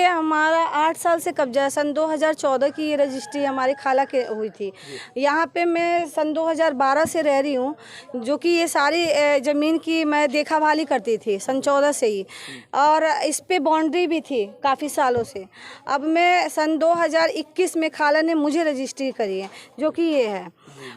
हमारा 8 साल से कब्जा है। सन 2014 की ये रजिस्ट्री हमारी खाला के हुई थी। यहाँ पे मैं सन 2012 से रह रही हूँ, जो कि ये सारी ज़मीन की मैं देखा भाली करती थी सन 14 से ही, और इस पे बाउंड्री भी थी काफ़ी सालों से। अब मैं सन 2021 में खाला ने मुझे रजिस्ट्री करी है, जो कि ये है,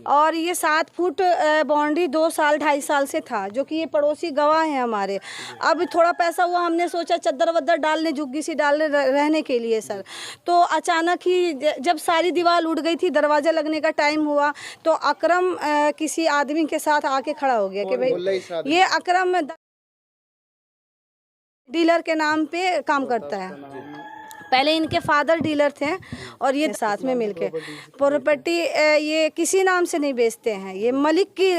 और ये 7 फुट बाउंड्री 2 साल 2.5 साल से था, जो कि ये पड़ोसी गवाह हैं हमारे। अब थोड़ा पैसा हुआ, हमने सोचा चद्दर वद्दर डालने, झुग्गी सी डालने रहने के लिए सर, तो अचानक ही जब सारी दीवार उड़ गई थी, दरवाज़ा लगने का टाइम हुआ, तो अकरम किसी आदमी के साथ आके खड़ा हो गया कि भाई ये अकरम डीलर के नाम पे काम करता है। पहले इनके फादर डीलर थे और ये साथ में मिलके प्रॉपर्टी ये किसी नाम से नहीं बेचते हैं। ये मलिक की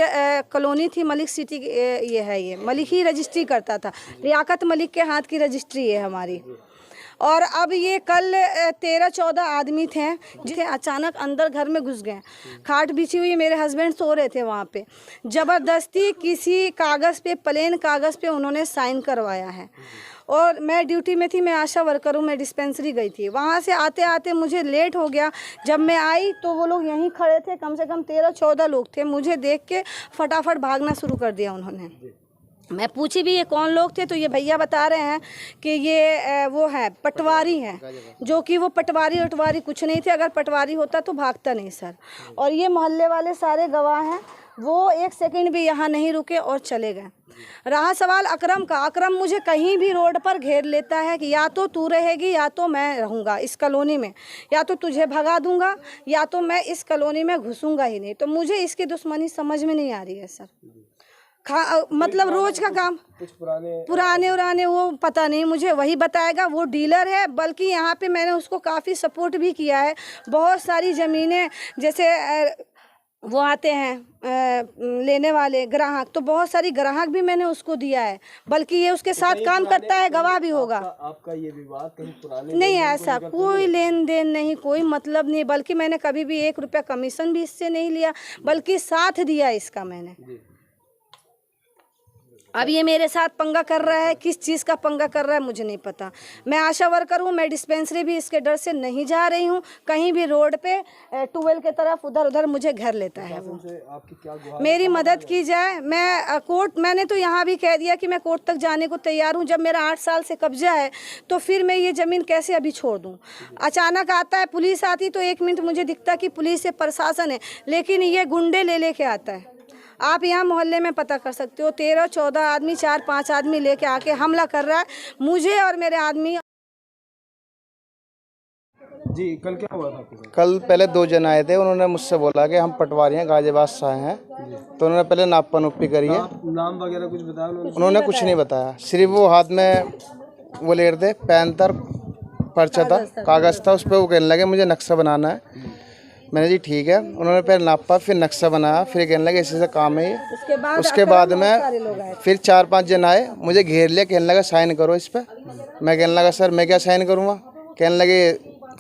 कॉलोनी थी, मलिक सिटी ये है, ये मलिक ही रजिस्ट्री करता था। लियाकत मलिक के हाथ की रजिस्ट्री है हमारी। और अब ये कल 13-14 आदमी थे जिसे अचानक अंदर घर में घुस गए। खाट बिछी हुई, मेरे हस्बैंड सो रहे थे वहाँ पे, ज़बरदस्ती किसी कागज़ पे, प्लेन कागज़ पे उन्होंने साइन करवाया है। और मैं ड्यूटी में थी, मैं आशा वर्कर हूँ, मैं डिस्पेंसरी गई थी। वहाँ से आते आते मुझे लेट हो गया। जब मैं आई तो वो लोग यहीं खड़े थे, कम से कम 13-14 लोग थे। मुझे देख के फटाफट भागना शुरू कर दिया उन्होंने। मैं पूछी भी ये कौन लोग थे, तो ये भैया बता रहे हैं कि ये वो है, पटवारी हैं, जो कि वो पटवारी उटवारी कुछ नहीं थे। अगर पटवारी होता तो भागता नहीं सर। और ये मोहल्ले वाले सारे गवाह हैं, वो 1 सेकंड भी यहाँ नहीं रुके और चले गए। रहा सवाल अकरम का, अकरम मुझे कहीं भी रोड पर घेर लेता है कि या तो तू रहेगी या तो मैं रहूँगा इस कॉलोनी में, या तो तुझे भगा दूंगा या तो मैं इस कॉलोनी में घुसूंगा ही नहीं। तो मुझे इसकी दुश्मनी समझ में नहीं आ रही है सर। मतलब रोज का काम, कुछ पुराने वो पता नहीं, मुझे वही बताएगा। वो डीलर है, बल्कि यहाँ पे मैंने उसको काफ़ी सपोर्ट भी किया है। बहुत सारी ज़मीनें, जैसे वो आते हैं लेने वाले ग्राहक, तो बहुत सारी ग्राहक भी मैंने उसको दिया है, बल्कि ये उसके साथ काम करता है, गवाह भी होगा। आपका ये विवाद कहीं पुराने नहीं, ऐसा कोई लेन देन नहीं, कोई मतलब नहीं, बल्कि मैंने कभी भी 1 रुपया कमीशन भी इससे नहीं लिया, बल्कि साथ दिया इसका मैंने। अब ये मेरे साथ पंगा कर रहा है, किस चीज़ का पंगा कर रहा है मुझे नहीं पता। मैं आशा वर्कर हूँ, मैं डिस्पेंसरी भी इसके डर से नहीं जा रही हूँ। कहीं भी रोड पे 12 के तरफ उधर उधर मुझे घर लेता है वो। आपकी क्या मेरी मदद की जाए। मैं कोर्ट, मैंने तो यहाँ भी कह दिया कि मैं कोर्ट तक जाने को तैयार हूँ। जब मेरा 8 साल से कब्जा है तो फिर मैं ये ज़मीन कैसे अभी छोड़ दूँ। अचानक आता है, पुलिस आती तो 1 मिनट मुझे दिखता कि पुलिस है, प्रशासन है, लेकिन ये गुंडे ले लेके आता है। आप यहाँ मोहल्ले में पता कर सकते हो, 13-14 आदमी, 4-5 आदमी लेके आके हमला कर रहा है मुझे और मेरे आदमी। जी, कल क्या हुआ था आपके साथ? कल पहले 2 जन आए थे, उन्होंने मुझसे बोला कि हम पटवारी हैं, गाजियाबाद से आए हैं। तो उन्होंने पहले नापा नुप्पी करी है। नाम वगैरह कुछ बताया उन्होंने कुछ नहीं बताया, सिर्फ वो हाथ में वो ले रहे थे, पेन था, पर्चा था, कागज़ था, उस पर वो कहने लगे मुझे नक्शा बनाना है। मैंने जी ठीक है। उन्होंने पहले नापा, फिर नक्शा बनाया, फिर कहने लगे ऐसे काम है ये। उसके बाद में फिर 4-5 जन आए, मुझे घेर लिया, कहने लगा साइन करो इस पर। मैं कहने लगा सर मैं क्या साइन करूँगा। कहने लगे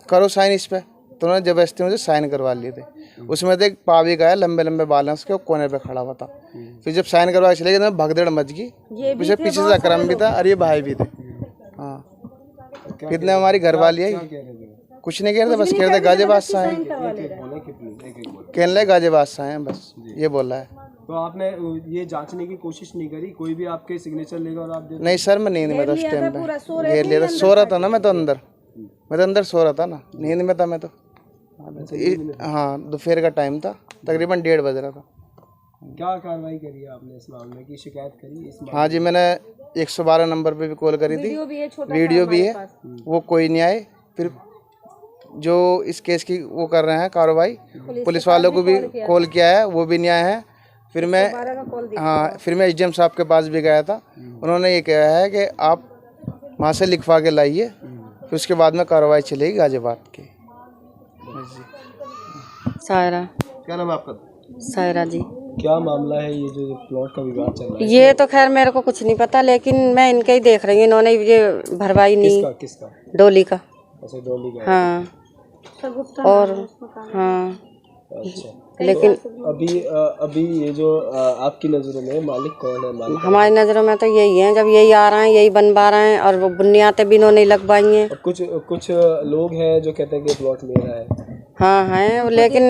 करो साइन इस पर। तो उन्होंने जबरदस्ती मुझे साइन करवा लिए थे। उसमें तो एक पावी का है, लंबे लंबे बाल हैं उसके, कोने पर खड़ा हुआ था। फिर जब साइन करवा चले गए तो भगदड़ मच गई। पीछे से अकरम भी था और ये भाई भी थे। हाँ, कितने हमारी घरवाली है, कुछ नहीं कह रहे थे, बस कह रहे थे गाजियाबाद से आए, कहने लगे गाजियाबाद से आए, बस ये बोला है। तो आपने ये जांचने की कोशिश नहीं करी, कोई भी आपके सिग्नेचर लेगा और आप नहीं सर, मैं नींद में था उस टाइम पे, घेर लिया था, सो रहा था ना मैं तो अंदर सो रहा था ना, नींद में था मैं तो। हाँ, दोपहर का टाइम था, तकरीबन 1:30 बज रहा था। क्या कार्रवाई करी है आपने इस मामले की, शिकायत करी इस मामले? हाँ जी, मैंने 112 नंबर पे भी कॉल करी थी, वीडियो भी है, वो कोई नहीं आए। फिर जो इस केस की वो कर रहे हैं कार्रवाई, पुलिस वालों को भी कॉल किया है, वो भी नहीं आए हैं। फिर मैं SDM साहब के पास भी गया था, उन्होंने ये कहा है कि आप वहाँ से लिखवा के लाइए, फिर उसके बाद में कार्रवाई चलेगी गाजियाबाद की। सायरा। क्या नाम है आपका? सायरा जी। क्या मामला है ये जो प्लॉट का विवाद चल रहा है? ये तो खैर मेरे को कुछ नहीं पता, लेकिन मैं इनका ही देख रही हूँ, इन्होंने ये भरवाई नहीं। किसका? डोली का। अच्छा, डोली का। हाँ, और हाँ, अच्छा, लेकिन तो अभी ये जो आपकी नज़रों में मालिक कौन है? मालिक हमारी नज़रों में तो यही है, जब यही आ रहे हैं यही बनवा रहे हैं, और वो बुनियादें भी इन्होंने लगवाई हैं। और कुछ लोग हैं जो कहते हैं कि प्लॉट मेरा है। हाँ हैं, लेकिन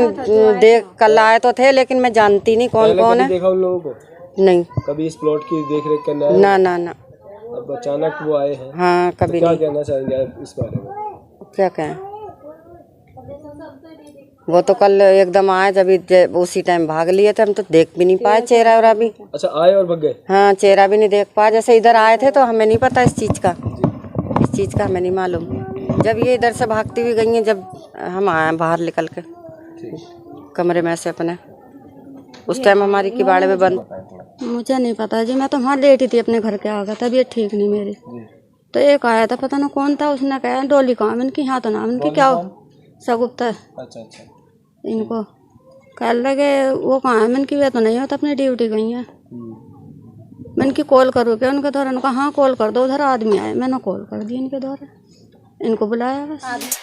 देख कल आए तो थे, लेकिन मैं जानती नहीं कौन पहले कौन कभी है। देखा उन लोगों को? नहीं, कभी इस प्लॉट की देख रेख करना है? ना ना ना। अब अचानक वो आए हैं, हाँ, तो कभी क्या नहीं। कहना चाहेंगे आप इस बारे में? क्या कहें, वो तो कल एकदम आए, जब उसी टाइम भाग लिए थे, हम तो देख भी नहीं पाए चेहरा और अभी। अच्छा, आए और भाग गए? हाँ, चेहरा भी नहीं देख पाए, जैसे इधर आए थे तो हमें नहीं पता इस चीज़ का हमें नहीं मालूम। जब ये इधर से भागती हुई गई हैं, जब हम आए बाहर निकल के कमरे में से अपने, उस टाइम हमारी किवाड़े में बंद। मुझे नहीं पता जी, मैं तो वहाँ लेटी थी अपने घर के आगे, तबीयत ठीक नहीं मेरी। तो एक आया था, पता ना कौन था, उसने कहा डोली काम इनकी, हाँ तो नाम इनकी क्या हो, सगुप्ता अच्छा अच्छा। इनको कह लगे वो कहाँ है, मैंने की वे तो नहीं होता अपनी ड्यूटी गई है। मैंने की कॉल करूँ क्या उनके द्वारा, उनका हाँ कॉल कर दो, उधर आदमी आए, मैंने कॉल कर दी इनके द्वारा, इनको बुलाया बस।